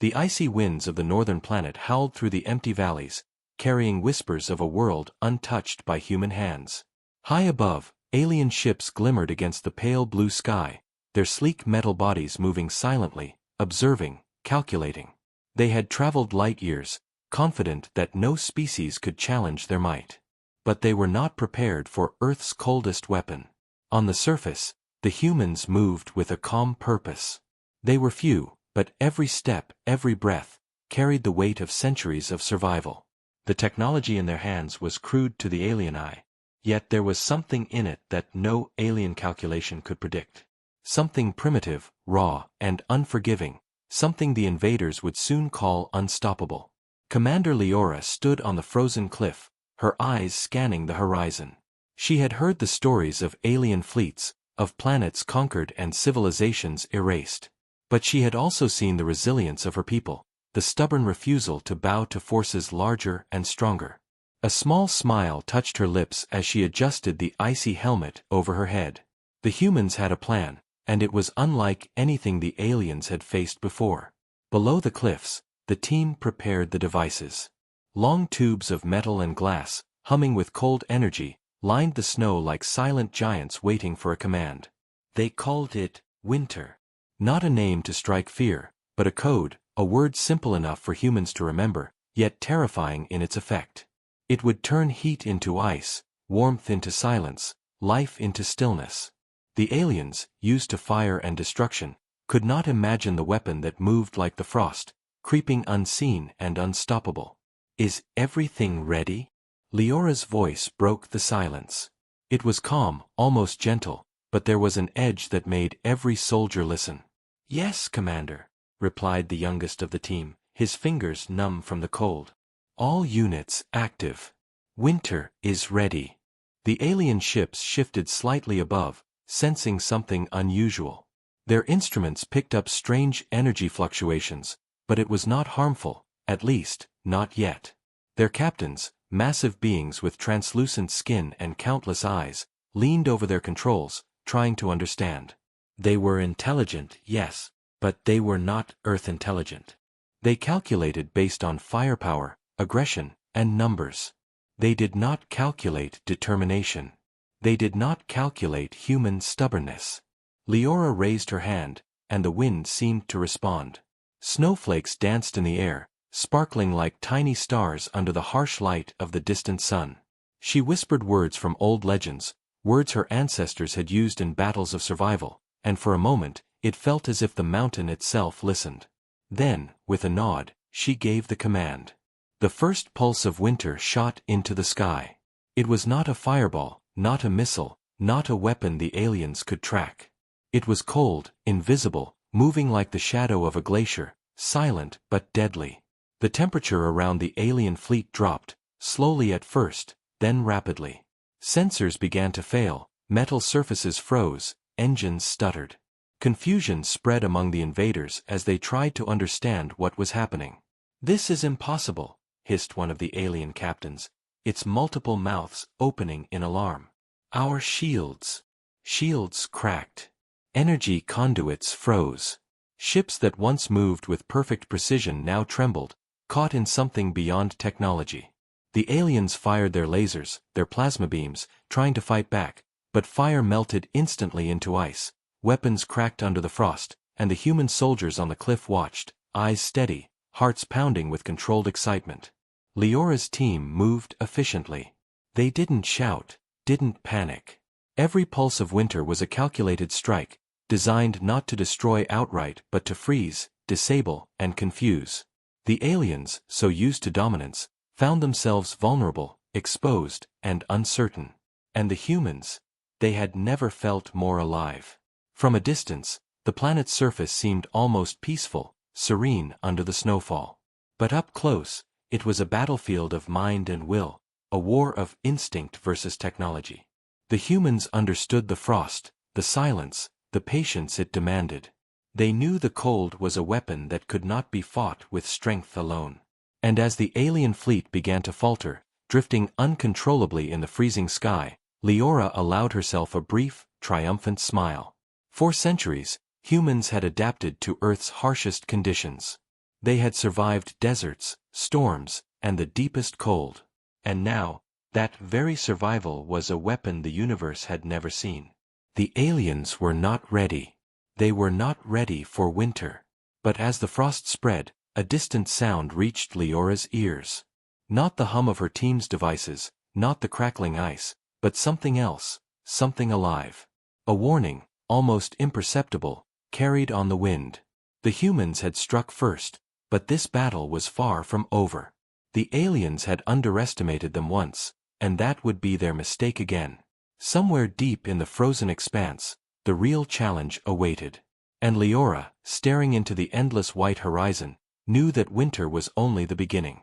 The icy winds of the northern planet howled through the empty valleys, carrying whispers of a world untouched by human hands. High above, alien ships glimmered against the pale blue sky, their sleek metal bodies moving silently, observing, calculating. They had traveled light years, confident that no species could challenge their might. But they were not prepared for Earth's coldest weapon. On the surface, the humans moved with a calm purpose. They were few, but every step, every breath, carried the weight of centuries of survival. The technology in their hands was crude to the alien eye, yet there was something in it that no alien calculation could predict. Something primitive, raw, and unforgiving, something the invaders would soon call unstoppable. Commander Leora stood on the frozen cliff, her eyes scanning the horizon. She had heard the stories of alien fleets, of planets conquered and civilizations erased. But she had also seen the resilience of her people, the stubborn refusal to bow to forces larger and stronger. A small smile touched her lips as she adjusted the icy helmet over her head. The humans had a plan, and it was unlike anything the aliens had faced before. Below the cliffs, the team prepared the devices. Long tubes of metal and glass, humming with cold energy, lined the snow like silent giants waiting for a command. They called it winter. Not a name to strike fear, but a code, a word simple enough for humans to remember, yet terrifying in its effect. It would turn heat into ice, warmth into silence, life into stillness. The aliens, used to fire and destruction, could not imagine the weapon that moved like the frost, creeping unseen and unstoppable. "Is everything ready?" Leora's voice broke the silence. It was calm, almost gentle, but there was an edge that made every soldier listen. "Yes, Commander," replied the youngest of the team, his fingers numb from the cold. "All units active. Winter is ready." The alien ships shifted slightly above, sensing something unusual. Their instruments picked up strange energy fluctuations, but it was not harmful, at least, not yet. Their captains, massive beings with translucent skin and countless eyes, leaned over their controls, trying to understand. They were intelligent, yes, but they were not Earth intelligent. They calculated based on firepower, aggression, and numbers. They did not calculate determination. They did not calculate human stubbornness. Leora raised her hand, and the wind seemed to respond. Snowflakes danced in the air, sparkling like tiny stars under the harsh light of the distant sun. She whispered words from old legends, words her ancestors had used in battles of survival, and for a moment, it felt as if the mountain itself listened. Then, with a nod, she gave the command. The first pulse of winter shot into the sky. It was not a fireball, not a missile, not a weapon the aliens could track. It was cold, invisible, moving like the shadow of a glacier, silent but deadly. The temperature around the alien fleet dropped, slowly at first, then rapidly. Sensors began to fail, metal surfaces froze, engines stuttered. Confusion spread among the invaders as they tried to understand what was happening. "This is impossible," hissed one of the alien captains, its multiple mouths opening in alarm. "Our shields." Shields cracked. Energy conduits froze. Ships that once moved with perfect precision now trembled, caught in something beyond technology. The aliens fired their lasers, their plasma beams, trying to fight back, but fire melted instantly into ice, weapons cracked under the frost, and the human soldiers on the cliff watched, eyes steady, hearts pounding with controlled excitement. Leora's team moved efficiently. They didn't shout, didn't panic. Every pulse of winter was a calculated strike, designed not to destroy outright but to freeze, disable, and confuse. The aliens, so used to dominance, found themselves vulnerable, exposed, and uncertain. And the humans, they had never felt more alive. From a distance, the planet's surface seemed almost peaceful, serene under the snowfall. But up close, it was a battlefield of mind and will, a war of instinct versus technology. The humans understood the frost, the silence, the patience it demanded. They knew the cold was a weapon that could not be fought with strength alone. And as the alien fleet began to falter, drifting uncontrollably in the freezing sky, Leora allowed herself a brief, triumphant smile. For centuries, humans had adapted to Earth's harshest conditions. They had survived deserts, storms, and the deepest cold. And now, that very survival was a weapon the universe had never seen. The aliens were not ready. They were not ready for winter. But as the frost spread, a distant sound reached Leora's ears. Not the hum of her team's devices, not the crackling ice, but something else, something alive. A warning, almost imperceptible, carried on the wind. The humans had struck first, but this battle was far from over. The aliens had underestimated them once, and that would be their mistake again. Somewhere deep in the frozen expanse, the real challenge awaited. And Leora, staring into the endless white horizon, knew that winter was only the beginning.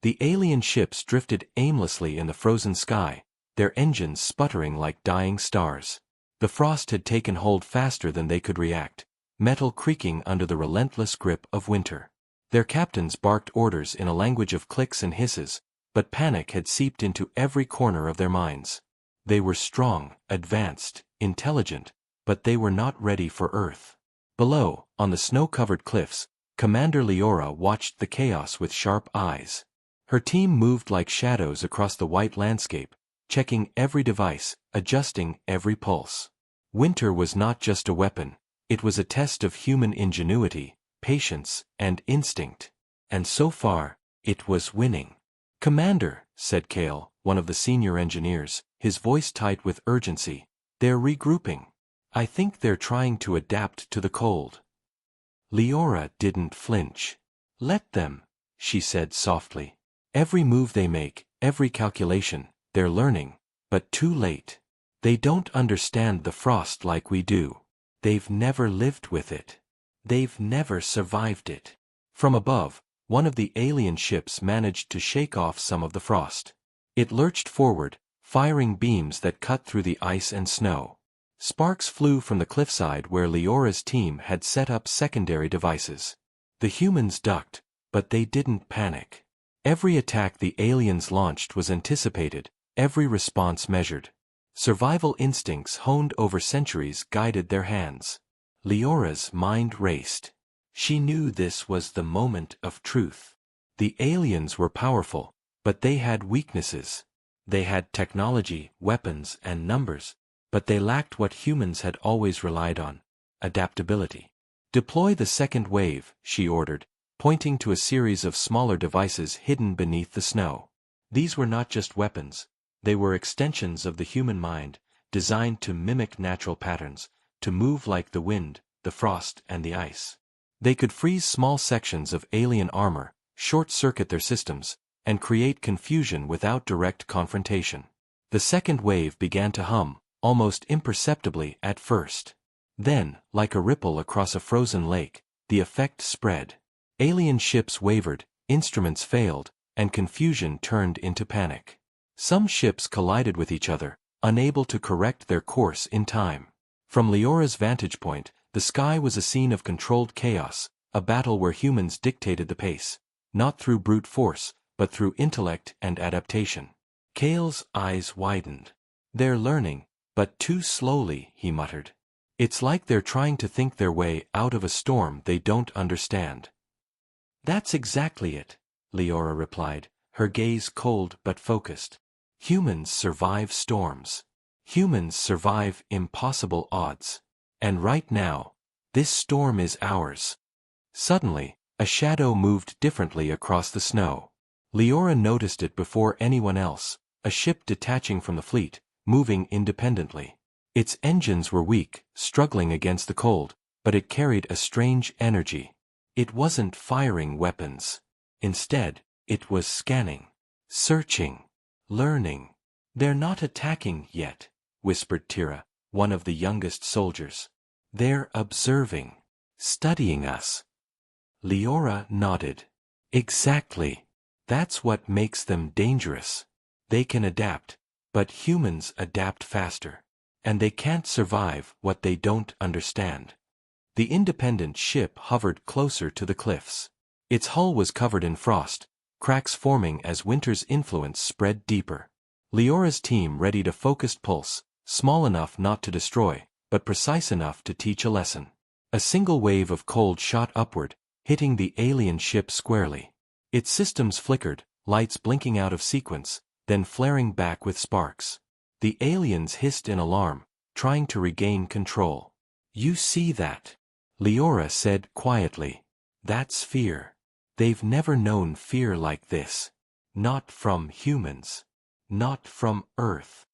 The alien ships drifted aimlessly in the frozen sky, their engines sputtering like dying stars. The frost had taken hold faster than they could react, metal creaking under the relentless grip of winter. Their captains barked orders in a language of clicks and hisses, but panic had seeped into every corner of their minds. They were strong, advanced, intelligent, but they were not ready for Earth. Below, on the snow-covered cliffs, Commander Leora watched the chaos with sharp eyes. Her team moved like shadows across the white landscape, checking every device, adjusting every pulse. Winter was not just a weapon, it was a test of human ingenuity, patience, and instinct. And so far, it was winning. "Commander," said Kale, one of the senior engineers, his voice tight with urgency, "they're regrouping. I think they're trying to adapt to the cold." Leora didn't flinch. "Let them," she said softly. "Every move they make, every calculation, they're learning, but too late. They don't understand the frost like we do. They've never lived with it. They've never survived it." From above, one of the alien ships managed to shake off some of the frost. It lurched forward, firing beams that cut through the ice and snow. Sparks flew from the cliffside where Leora's team had set up secondary devices. The humans ducked, but they didn't panic. Every attack the aliens launched was anticipated, every response measured. Survival instincts honed over centuries guided their hands. Leora's mind raced. She knew this was the moment of truth. The aliens were powerful, but they had weaknesses. They had technology, weapons, and numbers, but they lacked what humans had always relied on: adaptability. "Deploy the second wave," she ordered, pointing to a series of smaller devices hidden beneath the snow. These were not just weapons. They were extensions of the human mind, designed to mimic natural patterns, to move like the wind, the frost, and the ice. They could freeze small sections of alien armor, short-circuit their systems, and create confusion without direct confrontation. The second wave began to hum, almost imperceptibly at first. Then, like a ripple across a frozen lake, the effect spread. Alien ships wavered, instruments failed, and confusion turned into panic. Some ships collided with each other, unable to correct their course in time. From Leora's vantage point, the sky was a scene of controlled chaos, a battle where humans dictated the pace, not through brute force, but through intellect and adaptation. Kale's eyes widened. "They're learning, but too slowly," he muttered. "It's like they're trying to think their way out of a storm they don't understand." "That's exactly it," Leora replied, her gaze cold but focused. "Humans survive storms. Humans survive impossible odds. And right now, this storm is ours." Suddenly, a shadow moved differently across the snow. Leora noticed it before anyone else, a ship detaching from the fleet, moving independently. Its engines were weak, struggling against the cold, but it carried a strange energy. It wasn't firing weapons. Instead, it was scanning, searching, learning. "They're not attacking yet," whispered Tira, one of the youngest soldiers. "They're observing, studying us." Leora nodded. "Exactly. That's what makes them dangerous. They can adapt, but humans adapt faster. And they can't survive what they don't understand." The independent ship hovered closer to the cliffs. Its hull was covered in frost, cracks forming as winter's influence spread deeper. Leora's team readied a focused pulse, small enough not to destroy, but precise enough to teach a lesson. A single wave of cold shot upward, hitting the alien ship squarely. Its systems flickered, lights blinking out of sequence, then flaring back with sparks. The aliens hissed in alarm, trying to regain control. "You see that?" Leora said quietly. "That's fear. They've never known fear like this. Not from humans. Not from Earth."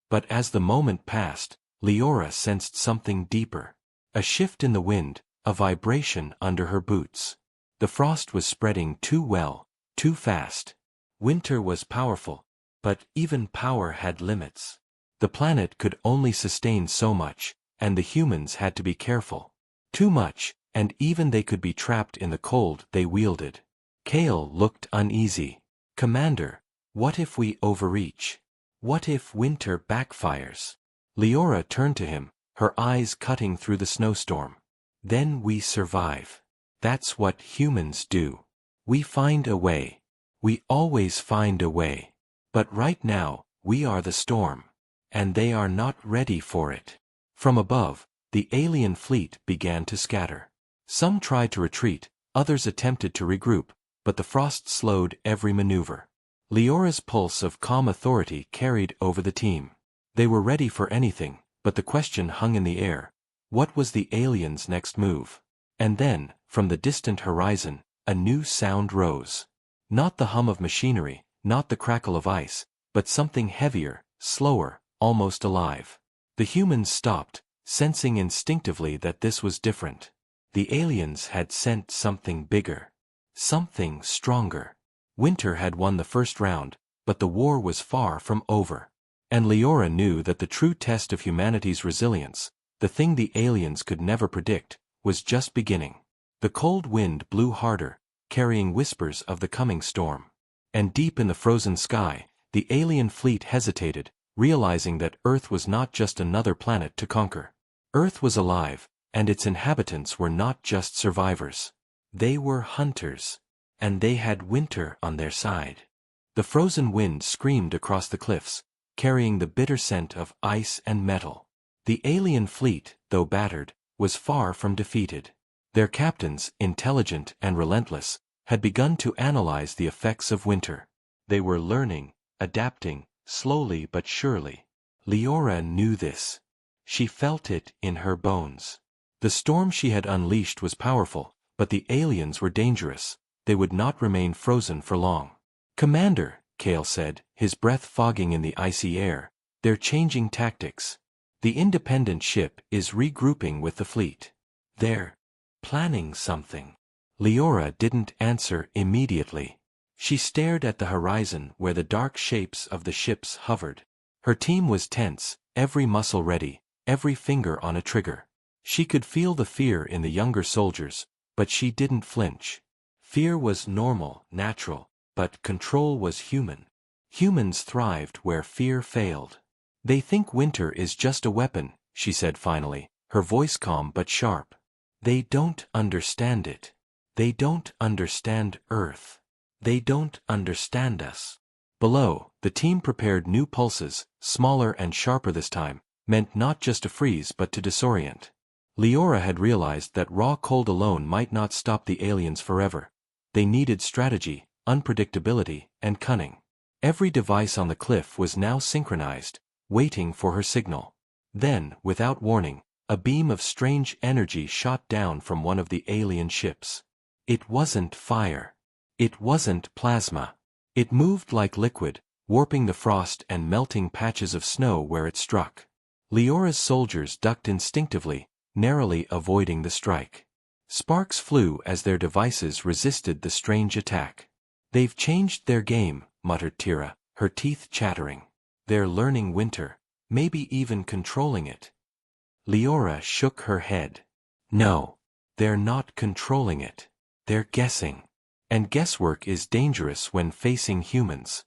But as the moment passed, Leora sensed something deeper. A shift in the wind, a vibration under her boots. The frost was spreading too well, too fast. Winter was powerful, but even power had limits. The planet could only sustain so much, and the humans had to be careful. Too much, and even they could be trapped in the cold they wielded. Kale looked uneasy. "Commander, what if we overreach? What if winter backfires?" Leora turned to him, her eyes cutting through the snowstorm. "Then we survive. That's what humans do. We find a way. We always find a way. But right now, we are the storm. And they are not ready for it." From above, the alien fleet began to scatter. Some tried to retreat, others attempted to regroup, but the frost slowed every maneuver. Leora's pulse of calm authority carried over the team. They were ready for anything, but the question hung in the air. What was the aliens' next move? And then, from the distant horizon, a new sound rose. Not the hum of machinery, not the crackle of ice, but something heavier, slower, almost alive. The humans stopped, sensing instinctively that this was different. The aliens had sent something bigger. Something stronger. Winter had won the first round, but the war was far from over. And Leora knew that the true test of humanity's resilience, the thing the aliens could never predict, was just beginning. The cold wind blew harder, carrying whispers of the coming storm. And deep in the frozen sky, the alien fleet hesitated, realizing that Earth was not just another planet to conquer. Earth was alive, and its inhabitants were not just survivors. They were hunters. And they had winter on their side. The frozen wind screamed across the cliffs, carrying the bitter scent of ice and metal. The alien fleet, though battered, was far from defeated. Their captains, intelligent and relentless, had begun to analyze the effects of winter. They were learning, adapting, slowly but surely. Leora knew this. She felt it in her bones. The storm she had unleashed was powerful, but the aliens were dangerous. They would not remain frozen for long. "Commander," Kale said, his breath fogging in the icy air, "they're changing tactics. The independent ship is regrouping with the fleet. They're planning something." Leora didn't answer immediately. She stared at the horizon where the dark shapes of the ships hovered. Her team was tense, every muscle ready, every finger on a trigger. She could feel the fear in the younger soldiers, but she didn't flinch. Fear was normal, natural, but control was human. Humans thrived where fear failed. "They think winter is just a weapon," she said finally, her voice calm but sharp. "They don't understand it. They don't understand Earth. They don't understand us." Below, the team prepared new pulses, smaller and sharper this time, meant not just to freeze but to disorient. Leora had realized that raw cold alone might not stop the aliens forever. They needed strategy, unpredictability, and cunning. Every device on the cliff was now synchronized, waiting for her signal. Then, without warning, a beam of strange energy shot down from one of the alien ships. It wasn't fire. It wasn't plasma. It moved like liquid, warping the frost and melting patches of snow where it struck. Leora's soldiers ducked instinctively, narrowly avoiding the strike. Sparks flew as their devices resisted the strange attack. "They've changed their game," muttered Tira, her teeth chattering. "They're learning winter, maybe even controlling it." Leora shook her head. "No, they're not controlling it. They're guessing. And guesswork is dangerous when facing humans."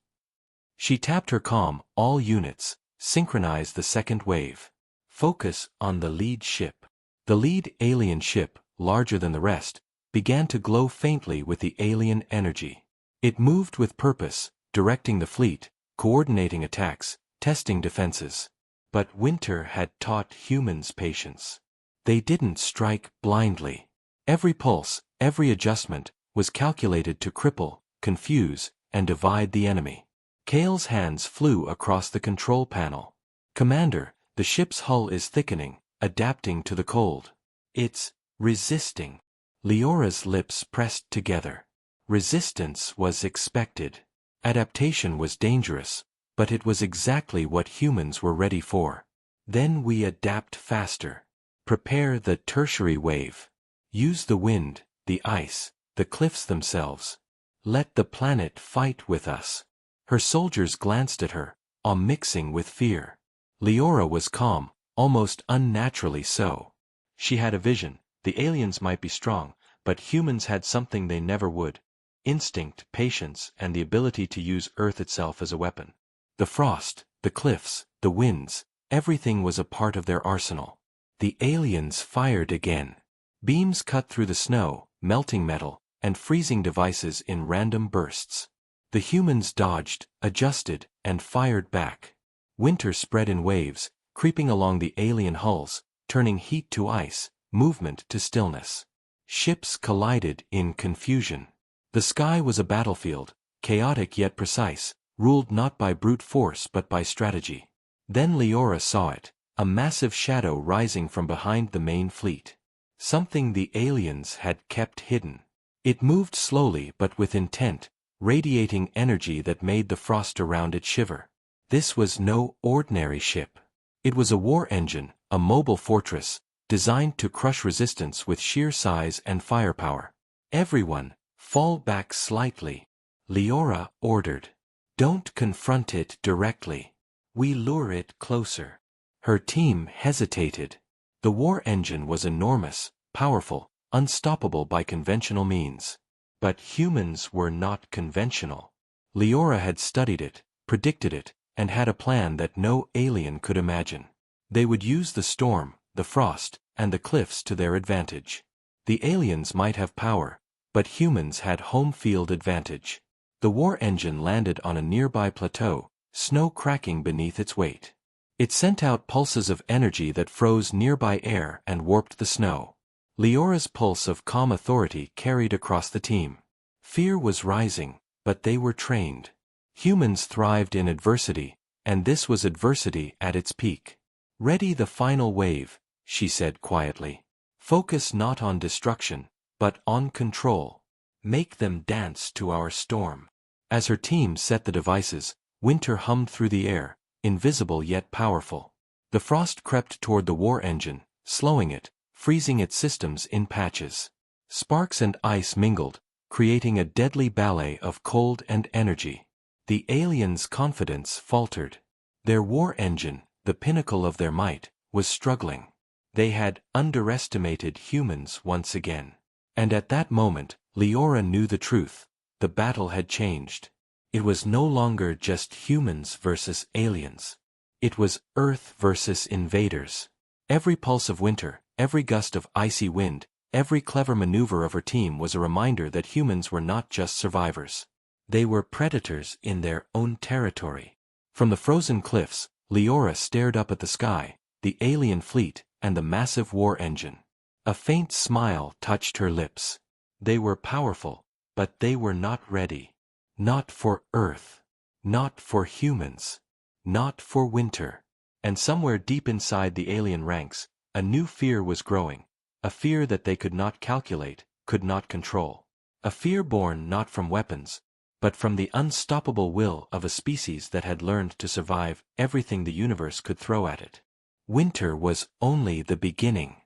She tapped her comm, "All units, synchronize the second wave. Focus on the lead ship." The lead alien ship, larger than the rest, began to glow faintly with the alien energy. It moved with purpose, directing the fleet, coordinating attacks, testing defenses. But winter had taught humans patience. They didn't strike blindly. Every pulse, Every adjustment was calculated to cripple, confuse, and divide the enemy. Kale's hands flew across the control panel. "Commander, the ship's hull is thickening, adapting to the cold. It's resisting." Leora's lips pressed together. Resistance was expected. Adaptation was dangerous, but it was exactly what humans were ready for. "Then we adapt faster. Prepare the tertiary wave. Use the wind, the ice, the cliffs themselves. Let the planet fight with us." Her soldiers glanced at her, awe mixing with fear. Leora was calm, almost unnaturally so. She had a vision. The aliens might be strong, but humans had something they never would: instinct, patience, and the ability to use Earth itself as a weapon. The frost, the cliffs, the winds, everything was a part of their arsenal. The aliens fired again. Beams cut through the snow, melting metal, and freezing devices in random bursts. The humans dodged, adjusted, and fired back. Winter spread in waves, creeping along the alien hulls, turning heat to ice, movement to stillness. Ships collided in confusion. The sky was a battlefield, chaotic yet precise, ruled not by brute force but by strategy. Then Leora saw it, a massive shadow rising from behind the main fleet. Something the aliens had kept hidden. It moved slowly but with intent, radiating energy that made the frost around it shiver. This was no ordinary ship. It was a war engine, a mobile fortress, designed to crush resistance with sheer size and firepower. "Everyone, fall back slightly," Leora ordered. "Don't confront it directly. We lure it closer." Her team hesitated. The war engine was enormous, powerful, unstoppable by conventional means. But humans were not conventional. Leora had studied it, predicted it, and had a plan that no alien could imagine. They would use the storm, the frost, and the cliffs to their advantage. The aliens might have power, but humans had home field advantage. The war engine landed on a nearby plateau, snow cracking beneath its weight. It sent out pulses of energy that froze nearby air and warped the snow. Leora's pulse of calm authority carried across the team. Fear was rising, but they were trained. Humans thrived in adversity, and this was adversity at its peak. "Ready the final wave," she said quietly. "Focus not on destruction, but on control. Make them dance to our storm." As her team set the devices, winter hummed through the air, invisible yet powerful. The frost crept toward the war engine, slowing it, freezing its systems in patches. Sparks and ice mingled, creating a deadly ballet of cold and energy. The aliens' confidence faltered. Their war engine, the pinnacle of their might, was struggling. They had underestimated humans once again. And at that moment, Leora knew the truth. The battle had changed. It was no longer just humans versus aliens. It was Earth versus invaders. Every pulse of winter, every gust of icy wind, every clever maneuver of her team was a reminder that humans were not just survivors. They were predators in their own territory. From the frozen cliffs, Leora stared up at the sky, the alien fleet, and the massive war engine. A faint smile touched her lips. They were powerful, but they were not ready. Not for Earth. Not for humans. Not for winter. And somewhere deep inside the alien ranks, a new fear was growing. A fear that they could not calculate, could not control. A fear born not from weapons, but from the unstoppable will of a species that had learned to survive everything the universe could throw at it. Winter was only the beginning.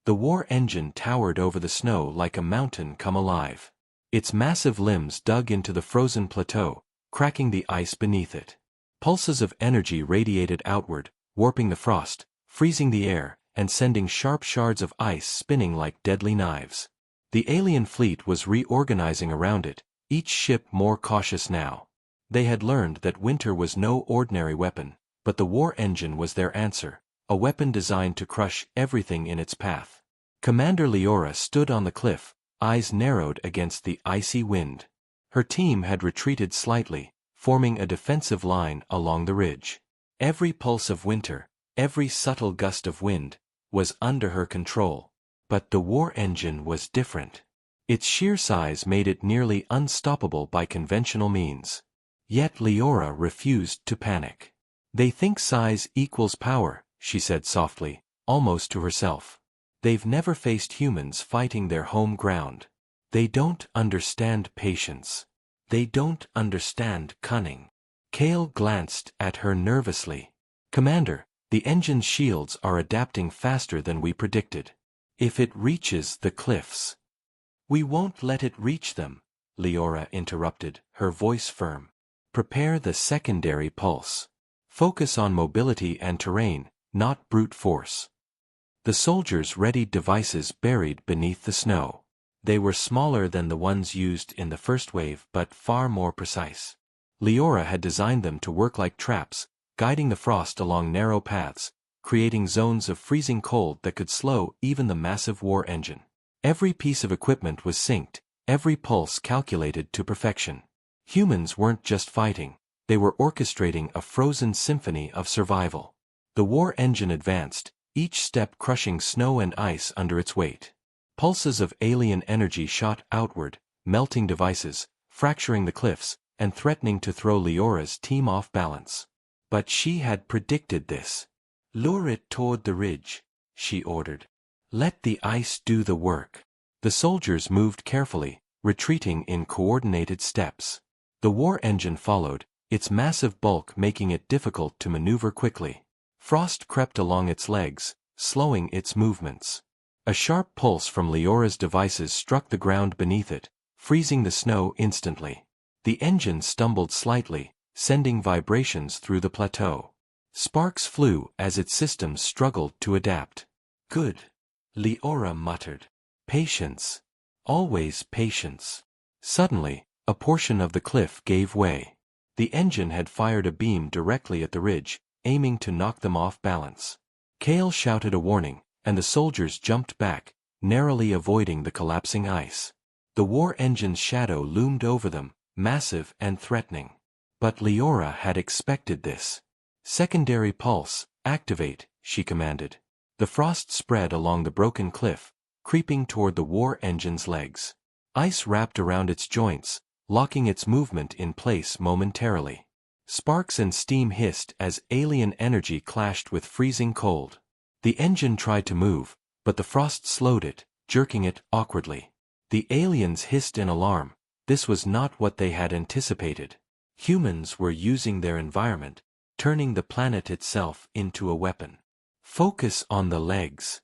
The war engine towered over the snow like a mountain come alive. Its massive limbs dug into the frozen plateau, cracking the ice beneath it. Pulses of energy radiated outward, warping the frost, freezing the air, and sending sharp shards of ice spinning like deadly knives. The alien fleet was reorganizing around it, each ship more cautious now. They had learned that winter was no ordinary weapon, but the war engine was their answer, a weapon designed to crush everything in its path. Commander Leora stood on the cliff, eyes narrowed against the icy wind. Her team had retreated slightly, forming a defensive line along the ridge. Every pulse of winter, every subtle gust of wind, was under her control. But the war engine was different. Its sheer size made it nearly unstoppable by conventional means. Yet Leora refused to panic. "They think size equals power," she said softly, almost to herself. "They've never faced humans fighting their home ground. They don't understand patience. They don't understand cunning." Kale glanced at her nervously. "Commander, the engine's shields are adapting faster than we predicted. If it reaches the cliffs—" "We won't let it reach them," Leora interrupted, her voice firm. "Prepare the secondary pulse. Focus on mobility and terrain, not brute force." The soldiers readied devices buried beneath the snow. They were smaller than the ones used in the first wave but far more precise. Leora had designed them to work like traps, guiding the frost along narrow paths, creating zones of freezing cold that could slow even the massive war engine. Every piece of equipment was synced, every pulse calculated to perfection. Humans weren't just fighting, they were orchestrating a frozen symphony of survival. The war engine advanced, each step crushing snow and ice under its weight. Pulses of alien energy shot outward, melting devices, fracturing the cliffs, and threatening to throw Leora's team off balance. But she had predicted this. "Lure it toward the ridge," she ordered. "Let the ice do the work." The soldiers moved carefully, retreating in coordinated steps. The war engine followed, its massive bulk making it difficult to maneuver quickly. Frost crept along its legs, slowing its movements. A sharp pulse from Leora's devices struck the ground beneath it, freezing the snow instantly. The engine stumbled slightly, sending vibrations through the plateau. Sparks flew as its systems struggled to adapt. "Good," Leora muttered. "Patience. Always patience." Suddenly, a portion of the cliff gave way. The engine had fired a beam directly at the ridge, aiming to knock them off balance. Kale shouted a warning, and the soldiers jumped back, narrowly avoiding the collapsing ice. The war engine's shadow loomed over them, massive and threatening. But Leora had expected this. "Secondary pulse, activate," she commanded. The frost spread along the broken cliff, creeping toward the war engine's legs. Ice wrapped around its joints, locking its movement in place momentarily. Sparks and steam hissed as alien energy clashed with freezing cold. The engine tried to move, but the frost slowed it, jerking it awkwardly. The aliens hissed in alarm. This was not what they had anticipated. Humans were using their environment, turning the planet itself into a weapon. "Focus on the legs,"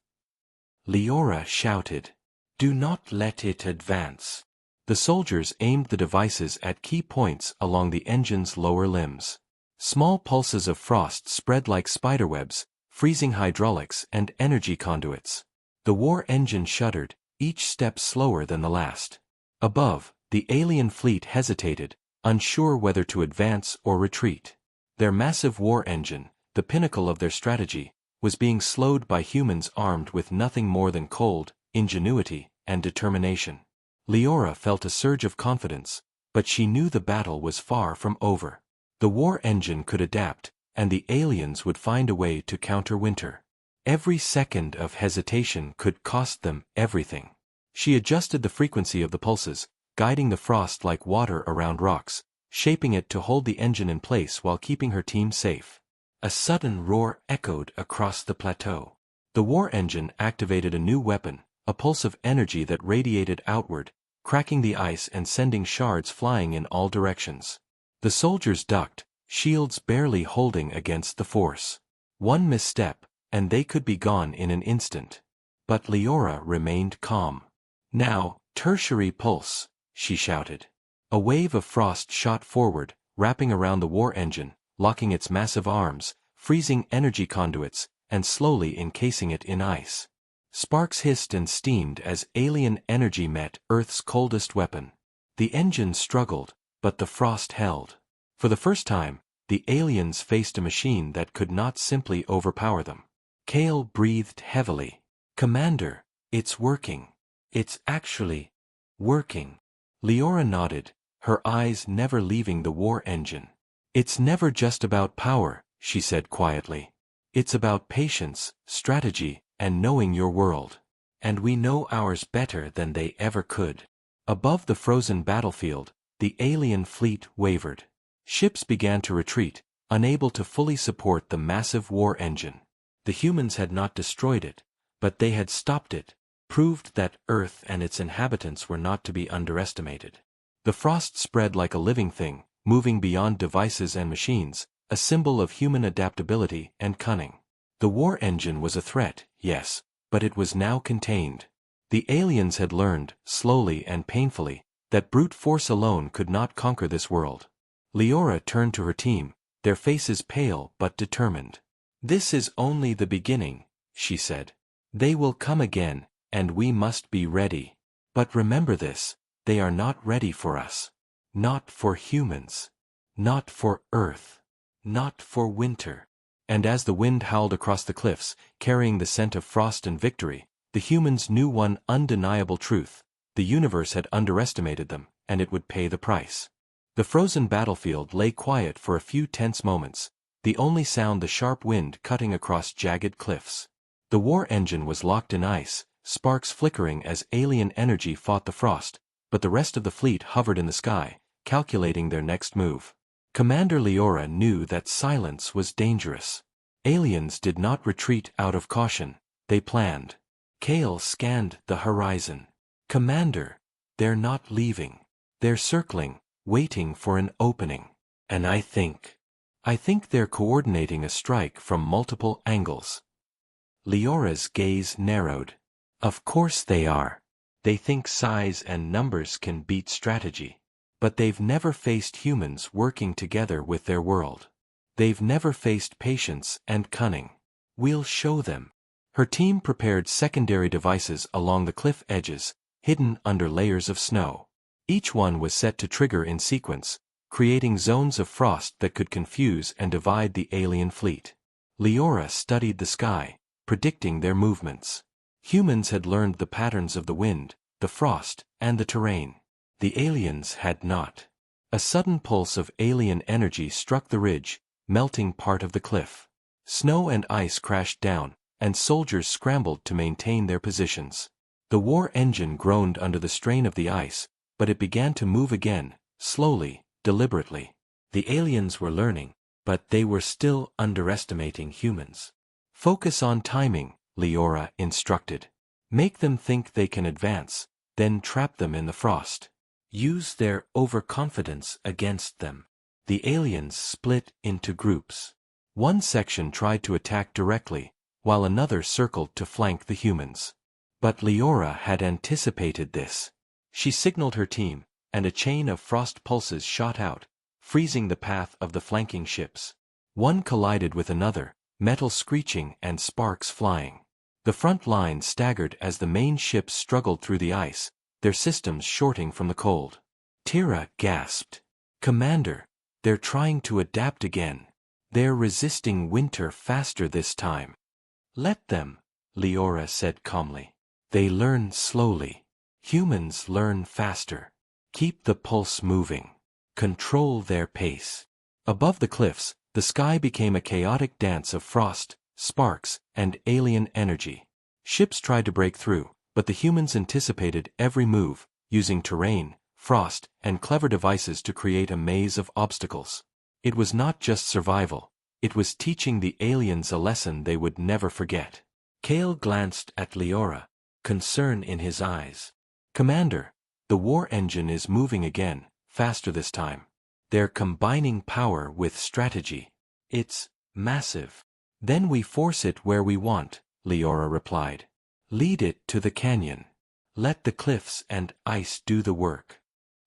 Leora shouted. "Do not let it advance." The soldiers aimed the devices at key points along the engine's lower limbs. Small pulses of frost spread like spiderwebs, freezing hydraulics and energy conduits. The war engine shuddered, each step slower than the last. Above, the alien fleet hesitated, unsure whether to advance or retreat. Their massive war engine, the pinnacle of their strategy, was being slowed by humans armed with nothing more than cold, ingenuity, and determination. Leora felt a surge of confidence, but she knew the battle was far from over. The war engine could adapt, and the aliens would find a way to counter winter. Every second of hesitation could cost them everything. She adjusted the frequency of the pulses, guiding the frost like water around rocks, shaping it to hold the engine in place while keeping her team safe. A sudden roar echoed across the plateau. The war engine activated a new weapon, a pulse of energy that radiated outward, cracking the ice and sending shards flying in all directions. The soldiers ducked, shields barely holding against the force. One misstep, and they could be gone in an instant. But Leora remained calm. "Now, tertiary pulse," she shouted. A wave of frost shot forward, wrapping around the war engine, locking its massive arms, freezing energy conduits, and slowly encasing it in ice. Sparks hissed and steamed as alien energy met Earth's coldest weapon. The engine struggled, but the frost held. For the first time, the aliens faced a machine that could not simply overpower them. Kale breathed heavily. "Commander, it's working. It's actually working." Leora nodded, her eyes never leaving the war engine. "It's never just about power," she said quietly. "It's about patience, strategy, and knowing your world. And we know ours better than they ever could." Above the frozen battlefield, the alien fleet wavered. Ships began to retreat, unable to fully support the massive war engine. The humans had not destroyed it, but they had stopped it, proved that Earth and its inhabitants were not to be underestimated. The frost spread like a living thing, moving beyond devices and machines, a symbol of human adaptability and cunning. The war engine was a threat, yes, but it was now contained. The aliens had learned, slowly and painfully, that brute force alone could not conquer this world. Leora turned to her team, their faces pale but determined. "This is only the beginning," she said. "They will come again, and we must be ready. But remember this, they are not ready for us. Not for humans. Not for Earth. Not for winter." And as the wind howled across the cliffs, carrying the scent of frost and victory, the humans knew one undeniable truth: the universe had underestimated them, and it would pay the price. The frozen battlefield lay quiet for a few tense moments, the only sound the sharp wind cutting across jagged cliffs. The war engine was locked in ice, sparks flickering as alien energy fought the frost, but the rest of the fleet hovered in the sky, calculating their next move. Commander Leora knew that silence was dangerous. Aliens did not retreat out of caution, they planned. Kale scanned the horizon. "Commander, they're not leaving. They're circling, waiting for an opening. And I think they're coordinating a strike from multiple angles." Leora's gaze narrowed. "Of course they are. They think size and numbers can beat strategy. But they've never faced humans working together with their world. They've never faced patience and cunning. We'll show them." Her team prepared secondary devices along the cliff edges, hidden under layers of snow. Each one was set to trigger in sequence, creating zones of frost that could confuse and divide the alien fleet. Leora studied the sky, predicting their movements. Humans had learned the patterns of the wind, the frost, and the terrain. The aliens had not. A sudden pulse of alien energy struck the ridge, melting part of the cliff. Snow and ice crashed down, and soldiers scrambled to maintain their positions. The war engine groaned under the strain of the ice, but it began to move again, slowly, deliberately. The aliens were learning, but they were still underestimating humans. "Focus on timing," Leora instructed. "Make them think they can advance, then trap them in the frost. Use their overconfidence against them." The aliens split into groups. One section tried to attack directly, while another circled to flank the humans. But Leora had anticipated this. She signaled her team, and a chain of frost pulses shot out, freezing the path of the flanking ships. One collided with another, metal screeching and sparks flying. The front line staggered as the main ships struggled through the ice, their systems shorting from the cold. Tira gasped. "Commander, they're trying to adapt again. They're resisting winter faster this time." "Let them," Leora said calmly. "They learn slowly. Humans learn faster. Keep the pulse moving. Control their pace." Above the cliffs, the sky became a chaotic dance of frost, sparks, and alien energy. Ships tried to break through, but the humans anticipated every move, using terrain, frost, and clever devices to create a maze of obstacles. It was not just survival, it was teaching the aliens a lesson they would never forget. Kale glanced at Leora, concern in his eyes. "Commander, the war engine is moving again, faster this time. They're combining power with strategy. It's massive." "Then we force it where we want," Leora replied. "Lead it to the canyon. Let the cliffs and ice do the work."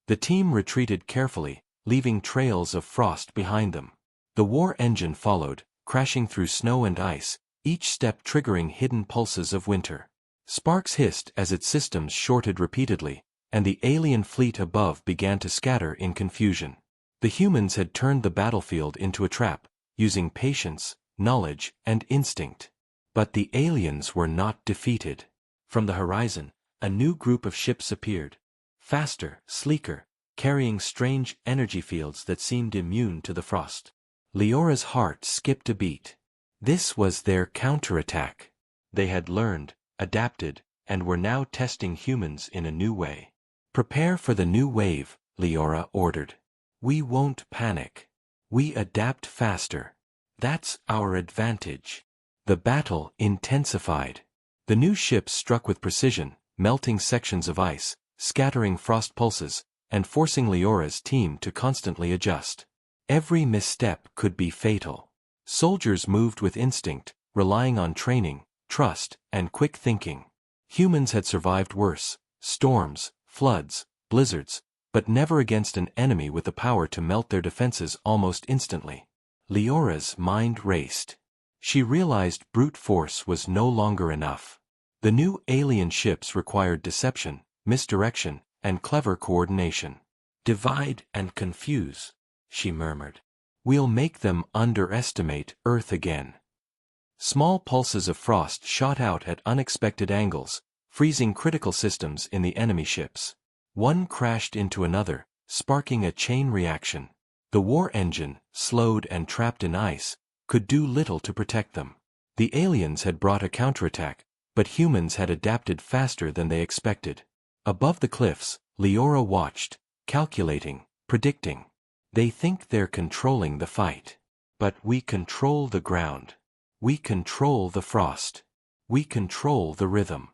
The team retreated carefully, leaving trails of frost behind them. The war engine followed, crashing through snow and ice, each step triggering hidden pulses of winter. Sparks hissed as its systems shorted repeatedly, and the alien fleet above began to scatter in confusion. The humans had turned the battlefield into a trap, using patience, knowledge, and instinct. But the aliens were not defeated. From the horizon, a new group of ships appeared. Faster, sleeker, carrying strange energy fields that seemed immune to the frost. Leora's heart skipped a beat. This was their counterattack. They had learned, adapted, and were now testing humans in a new way. Prepare for the new wave, Leora ordered. We won't panic. We adapt faster. That's our advantage. The battle intensified. The new ships struck with precision, melting sections of ice, scattering frost pulses, and forcing Leora's team to constantly adjust. Every misstep could be fatal. Soldiers moved with instinct, relying on training, trust, and quick thinking. Humans had survived worse: storms, floods, blizzards, but never against an enemy with the power to melt their defenses almost instantly. Leora's mind raced. She realized brute force was no longer enough. The new alien ships required deception, misdirection, and clever coordination. "Divide and confuse," she murmured. "We'll make them underestimate Earth again." Small pulses of frost shot out at unexpected angles, freezing critical systems in the enemy ships. One crashed into another, sparking a chain reaction. The war engine, slowed and trapped in ice, could do little to protect them. The aliens had brought a counterattack, but humans had adapted faster than they expected. Above the cliffs, Leora watched, calculating, predicting. "They think they're controlling the fight. But we control the ground. We control the frost. We control the rhythm."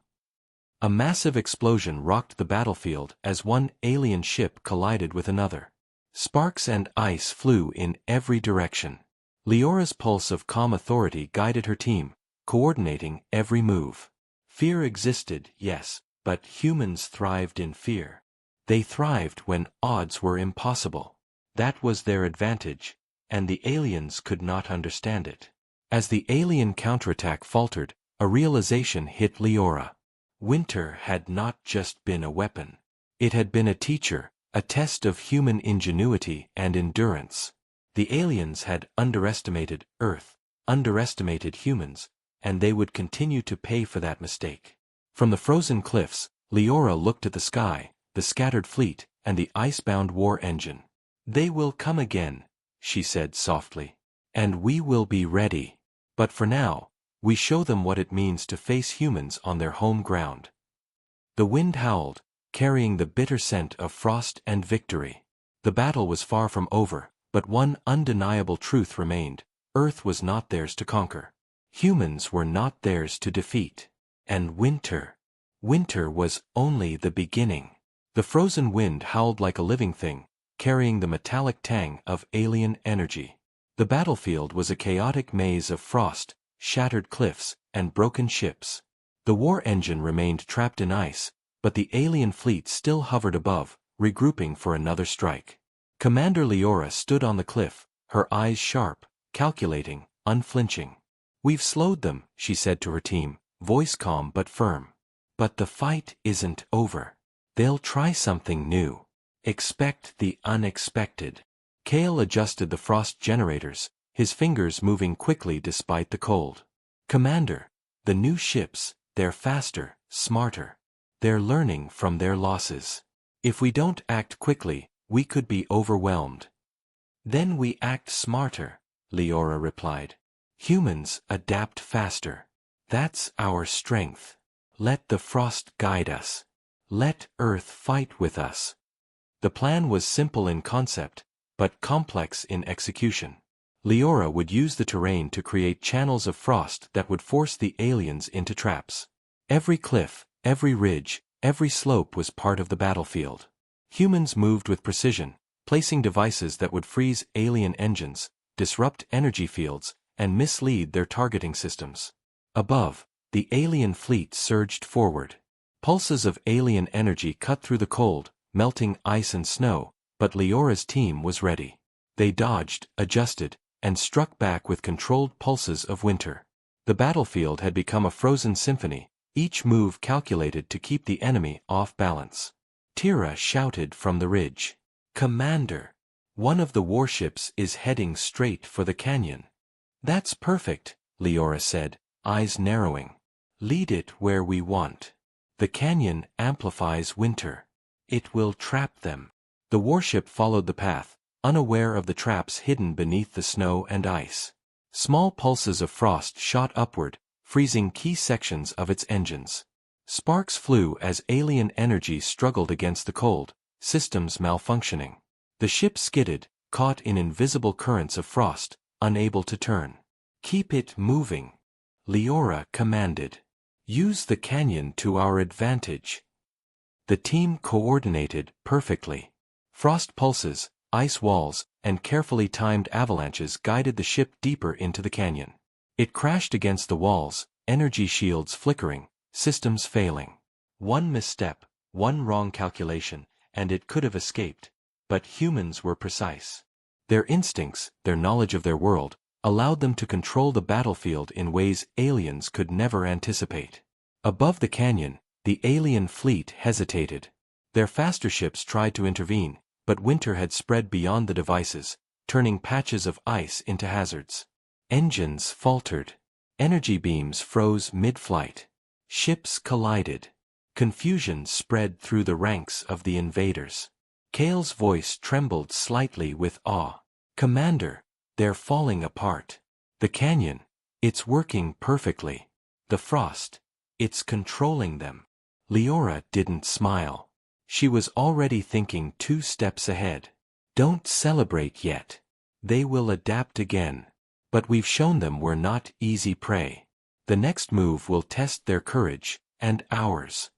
A massive explosion rocked the battlefield as one alien ship collided with another. Sparks and ice flew in every direction. Leora's pulse of calm authority guided her team, coordinating every move. Fear existed, yes, but humans thrived in fear. They thrived when odds were impossible. That was their advantage, and the aliens could not understand it. As the alien counterattack faltered, a realization hit Leora. Winter had not just been a weapon. It had been a teacher, a test of human ingenuity and endurance. The aliens had underestimated Earth, underestimated humans, and they would continue to pay for that mistake. From the frozen cliffs, Leora looked at the sky, the scattered fleet, and the icebound war engine. "They will come again," she said softly. "And we will be ready. But for now, we show them what it means to face humans on their home ground." The wind howled, carrying the bitter scent of frost and victory. The battle was far from over, but one undeniable truth remained: Earth was not theirs to conquer. Humans were not theirs to defeat. And winter was only the beginning. The frozen wind howled like a living thing, carrying the metallic tang of alien energy. The battlefield was a chaotic maze of frost, shattered cliffs, and broken ships. The war engine remained trapped in ice, but the alien fleet still hovered above, regrouping for another strike. Commander Leora stood on the cliff, her eyes sharp, calculating, unflinching. "We've slowed them," she said to her team, voice calm but firm. "But the fight isn't over. They'll try something new. Expect the unexpected." Kale adjusted the frost generators, his fingers moving quickly despite the cold. "Commander, the new ships, they're faster, smarter. They're learning from their losses. If we don't act quickly, we could be overwhelmed." "Then we act smarter," Leora replied. "Humans adapt faster. That's our strength. Let the frost guide us. Let Earth fight with us." The plan was simple in concept, but complex in execution. Leora would use the terrain to create channels of frost that would force the aliens into traps. Every cliff, every ridge, every slope was part of the battlefield. Humans moved with precision, placing devices that would freeze alien engines, disrupt energy fields, and mislead their targeting systems. Above, the alien fleet surged forward. Pulses of alien energy cut through the cold, melting ice and snow, but Leora's team was ready. They dodged, adjusted, and struck back with controlled pulses of winter. The battlefield had become a frozen symphony, each move calculated to keep the enemy off balance. Tira shouted from the ridge. "Commander, one of the warships is heading straight for the canyon." "That's perfect," Leora said, eyes narrowing. "Lead it where we want. The canyon amplifies winter. It will trap them." The warship followed the path, unaware of the traps hidden beneath the snow and ice. Small pulses of frost shot upward, freezing key sections of its engines. Sparks flew as alien energy struggled against the cold, systems malfunctioning. The ship skidded, caught in invisible currents of frost, unable to turn. "Keep it moving," Leora commanded. "Use the canyon to our advantage." The team coordinated perfectly. Frost pulses, ice walls, and carefully timed avalanches guided the ship deeper into the canyon. It crashed against the walls, energy shields flickering, systems failing. One misstep, one wrong calculation, and it could have escaped. But humans were precise. Their instincts, their knowledge of their world, allowed them to control the battlefield in ways aliens could never anticipate. Above the canyon, the alien fleet hesitated. Their faster ships tried to intervene, but winter had spread beyond the devices, turning patches of ice into hazards. Engines faltered. Energy beams froze mid-flight. Ships collided. Confusion spread through the ranks of the invaders. Kale's voice trembled slightly with awe. "Commander, they're falling apart. The canyon, it's working perfectly. The frost, it's controlling them." Leora didn't smile. She was already thinking 2 steps ahead. "Don't celebrate yet. They will adapt again. But we've shown them we're not easy prey. The next move will test their courage, and ours."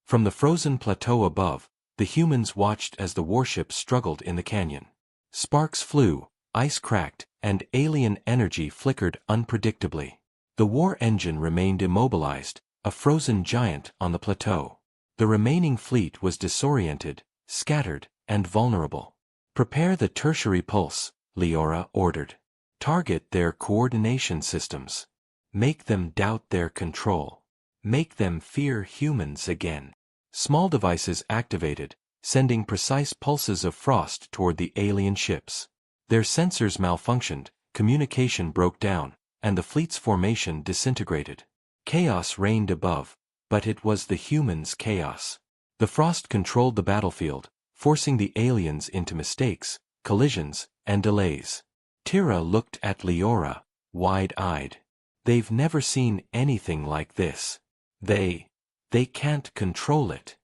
From the frozen plateau above, the humans watched as the warship struggled in the canyon. Sparks flew, ice cracked, and alien energy flickered unpredictably. The war engine remained immobilized, a frozen giant on the plateau. The remaining fleet was disoriented, scattered, and vulnerable. "Prepare the tertiary pulse," Leora ordered. "Target their coordination systems. Make them doubt their control. Make them fear humans again." Small devices activated, sending precise pulses of frost toward the alien ships. Their sensors malfunctioned, communication broke down, and the fleet's formation disintegrated. Chaos reigned above, but it was the humans' chaos. The frost controlled the battlefield, forcing the aliens into mistakes, collisions, and delays. Tira looked at Leora, wide-eyed. "They've never seen anything like this. They can't control it."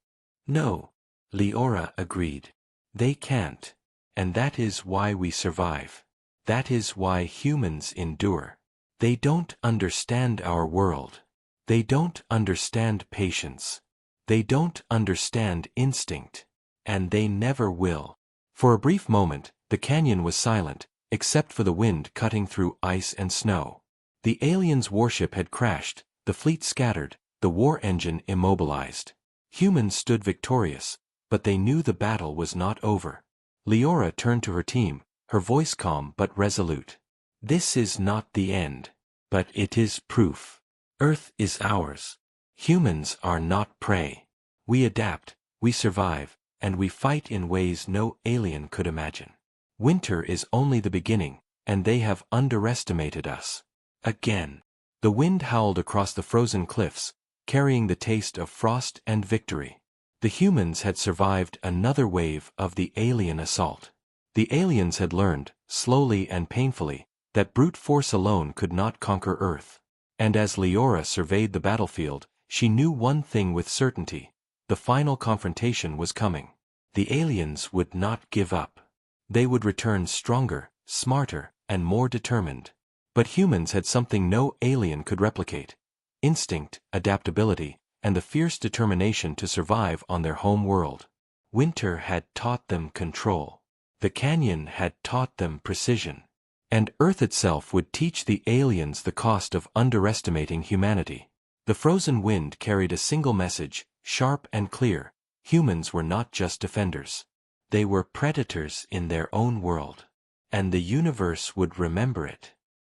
"No," Leora agreed. "They can't. And that is why we survive. That is why humans endure. They don't understand our world. They don't understand patience. They don't understand instinct. And they never will." For a brief moment, the canyon was silent, except for the wind cutting through ice and snow. The aliens' warship had crashed, the fleet scattered, the war engine immobilized. Humans stood victorious, but they knew the battle was not over. Leora turned to her team, her voice calm but resolute. "This is not the end. But it is proof. Earth is ours. Humans are not prey. We adapt, we survive, and we fight in ways no alien could imagine. Winter is only the beginning, and they have underestimated us. Again." The wind howled across the frozen cliffs, carrying the taste of frost and victory. The humans had survived another wave of the alien assault. The aliens had learned, slowly and painfully, that brute force alone could not conquer Earth. And as Leora surveyed the battlefield, she knew one thing with certainty: the final confrontation was coming. The aliens would not give up. They would return stronger, smarter, and more determined. But humans had something no alien could replicate: instinct, adaptability, and the fierce determination to survive on their home world. Winter had taught them control. The canyon had taught them precision. And Earth itself would teach the aliens the cost of underestimating humanity. The frozen wind carried a single message, sharp and clear: humans were not just defenders. They were predators in their own world. And the universe would remember it.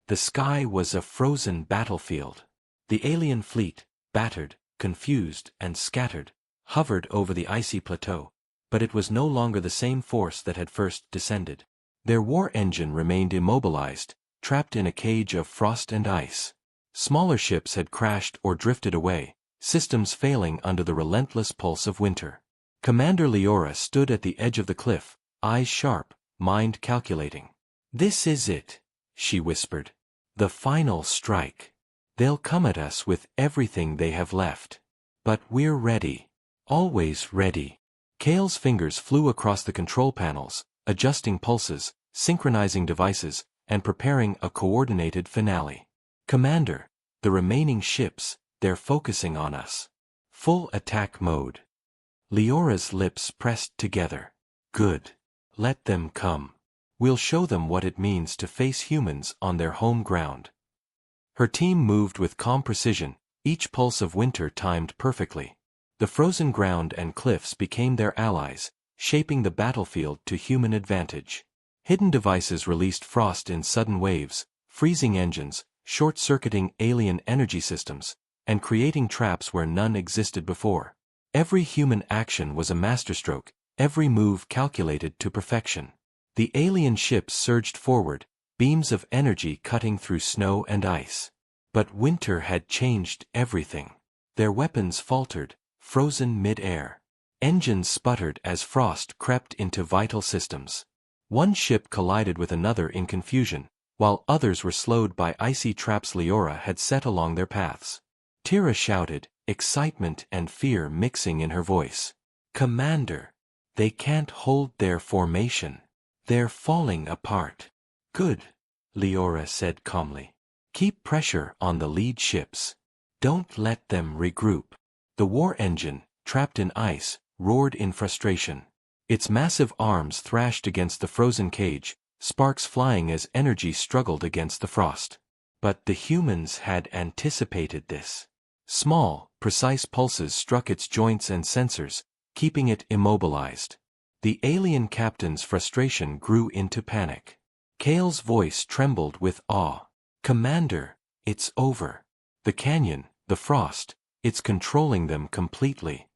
The sky was a frozen battlefield. The alien fleet, battered, confused, and scattered, hovered over the icy plateau, but it was no longer the same force that had first descended. Their war engine remained immobilized, trapped in a cage of frost and ice. Smaller ships had crashed or drifted away, systems failing under the relentless pulse of winter. Commander Leora stood at the edge of the cliff, eyes sharp, mind calculating. "This is it," she whispered. "The final strike. They'll come at us with everything they have left. But we're ready. Always ready. Kale's fingers flew across the control panels, adjusting pulses, synchronizing devices, and preparing a coordinated finale. Commander, the remaining ships, they're focusing on us. Full attack mode. Leora's lips pressed together. Good. Let them come. We'll show them what it means to face humans on their home ground. Her team moved with calm precision, each pulse of winter timed perfectly. The frozen ground and cliffs became their allies, shaping the battlefield to human advantage. Hidden devices released frost in sudden waves, freezing engines, short-circuiting alien energy systems, and creating traps where none existed before. Every human action was a masterstroke, every move calculated to perfection. The alien ships surged forward, beams of energy cutting through snow and ice. But winter had changed everything. Their weapons faltered, frozen mid-air. Engines sputtered as frost crept into vital systems. One ship collided with another in confusion, while others were slowed by icy traps Leora had set along their paths. Tira shouted, excitement and fear mixing in her voice. Commander! They can't hold their formation. They're falling apart. Good, Leora said calmly. Keep pressure on the lead ships. Don't let them regroup. The war engine, trapped in ice, roared in frustration. Its massive arms thrashed against the frozen cage, sparks flying as energy struggled against the frost. But the humans had anticipated this. Small, precise pulses struck its joints and sensors, keeping it immobilized. The alien captain's frustration grew into panic. Kale's voice trembled with awe. Commander, it's over. The canyon, the frost, it's controlling them completely.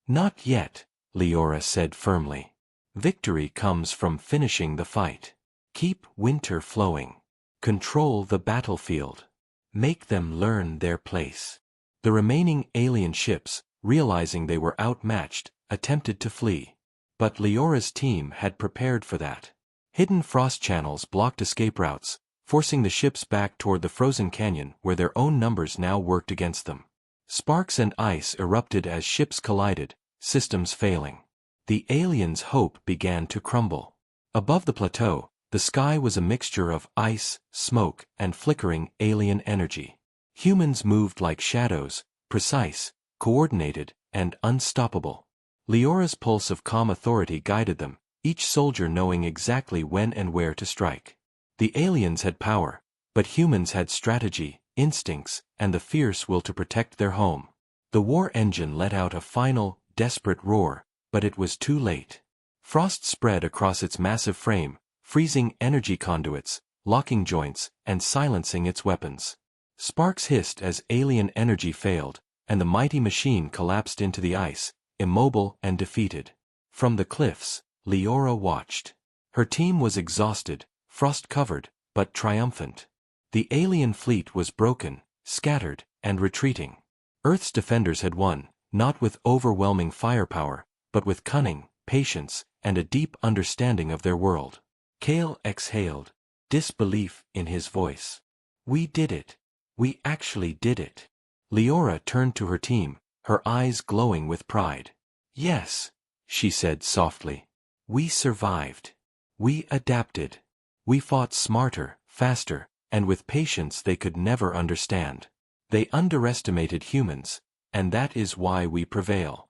Not yet, Leora said firmly. Victory comes from finishing the fight. Keep winter flowing. Control the battlefield. Make them learn their place. The remaining alien ships, realizing they were outmatched, attempted to flee. But Leora's team had prepared for that. Hidden frost channels blocked escape routes, forcing the ships back toward the frozen canyon where their own numbers now worked against them. Sparks and ice erupted as ships collided, systems failing. The aliens' hope began to crumble. Above the plateau, the sky was a mixture of ice, smoke, and flickering alien energy. Humans moved like shadows, precise, coordinated, and unstoppable. Leora's pulse of calm authority guided them, each soldier knowing exactly when and where to strike. The aliens had power, but humans had strategy, instincts, and the fierce will to protect their home. The war engine let out a final, desperate roar, but it was too late. Frost spread across its massive frame, freezing energy conduits, locking joints, and silencing its weapons. Sparks hissed as alien energy failed, and the mighty machine collapsed into the ice, immobile and defeated. From the cliffs, Leora watched. Her team was exhausted, frost-covered, but triumphant. The alien fleet was broken, scattered, and retreating. Earth's defenders had won, not with overwhelming firepower, but with cunning, patience, and a deep understanding of their world. Kale exhaled, disbelief in his voice. We did it. We actually did it. Leora turned to her team, her eyes glowing with pride. Yes, she said softly. We survived. We adapted. We fought smarter, faster, and with patience they could never understand. They underestimated humans, and that is why we prevail.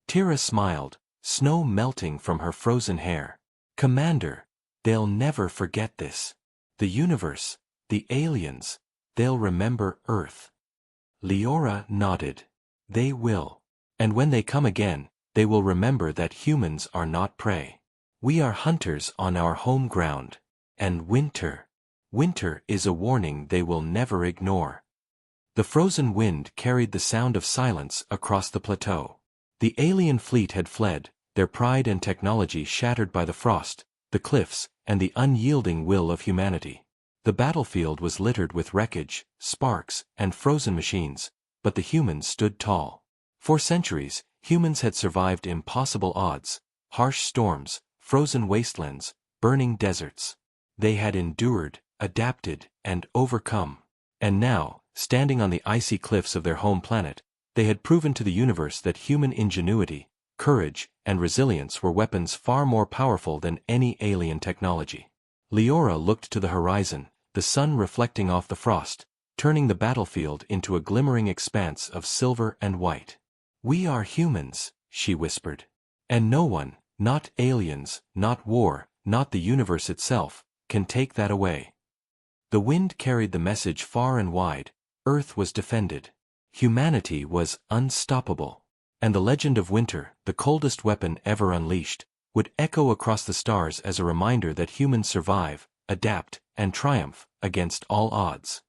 Tira smiled, snow melting from her frozen hair. Commander, they'll never forget this. The universe, the aliens, they'll remember Earth. Leora nodded. They will. And when they come again, they will remember that humans are not prey. We are hunters on our home ground. And winter. Winter is a warning they will never ignore. The frozen wind carried the sound of silence across the plateau. The alien fleet had fled, their pride and technology shattered by the frost, the cliffs, and the unyielding will of humanity. The battlefield was littered with wreckage, sparks, and frozen machines, but the humans stood tall. For centuries, humans had survived impossible odds, harsh storms, frozen wastelands, burning deserts. They had endured, adapted, and overcome. And now, standing on the icy cliffs of their home planet, They had proven to the universe that human ingenuity, courage, and resilience were weapons far more powerful than any alien technology. Leora looked to the horizon, the sun reflecting off the frost, turning the battlefield into a glimmering expanse of silver and white. "We are humans," she whispered. "And no one, not aliens, not war, not the universe itself, can take that away." The wind carried the message far and wide. Earth was defended. Humanity was unstoppable. And the legend of winter, the coldest weapon ever unleashed, would echo across the stars as a reminder that humans survive, adapt, and triumph against all odds.